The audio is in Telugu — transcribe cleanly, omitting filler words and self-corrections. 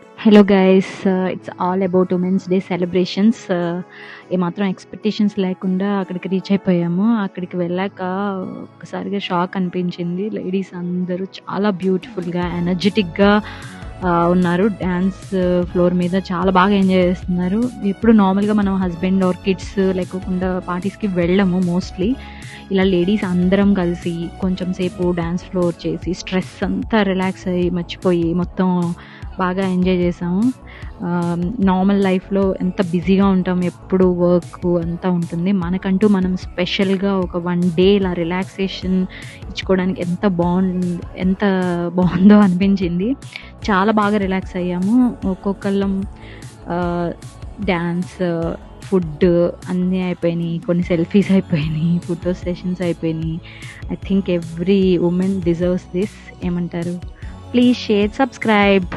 Hello guys, it's all about women's day celebrations. ఏమాత్రం ఎక్స్పెక్టేషన్స్ లేకుండా అక్కడికి రీచ్ అయిపోయాము. అక్కడికి వెళ్ళాక ఒక్కసారిగా షాక్ అనిపించింది. లేడీస్ అందరూ చాలా బ్యూటిఫుల్గా ఎనర్జెటిక్గా ఉన్నారు. డ్యాన్స్ ఫ్లోర్ మీద చాలా బాగా ఎంజాయ్ చేస్తున్నారు. ఎప్పుడు నార్మల్గా మనం హస్బెండ్ ఆర్ కిడ్స్ లేకోకుండా పార్టీస్కి వెళ్ళము. మోస్ట్లీ ఇలా లేడీస్ అందరం కలిసి కొంచెం సేపు డ్యాన్స్ ఫ్లోర్ చేసి స్ట్రెస్ అంతా రిలాక్స్ అయ్యి మర్చిపోయి మొత్తం బాగా ఎంజాయ్ చేసాము. నార్మల్ లైఫ్లో ఎంత బిజీగా ఉంటాం, ఎప్పుడు వర్క్ అంతా ఉంటుంది. మనకంటూ మనం స్పెషల్గా ఒక 1 డే ఇలా రిలాక్సేషన్ ఇచ్చుకోవడానికి ఎంత బాగుందో అనిపించింది. చాలా బాగా రిలాక్స్ అయ్యాము. ఒక్కొక్కళ్ళం డ్యాన్స్, ఫుడ్ అన్నీ అయిపోయినాయి. కొన్ని సెల్ఫీస్ అయిపోయినాయి, ఫోటో సెషన్స్ అయిపోయినాయి. I think every women deserves this. ఏమంటారు? Please share, subscribe.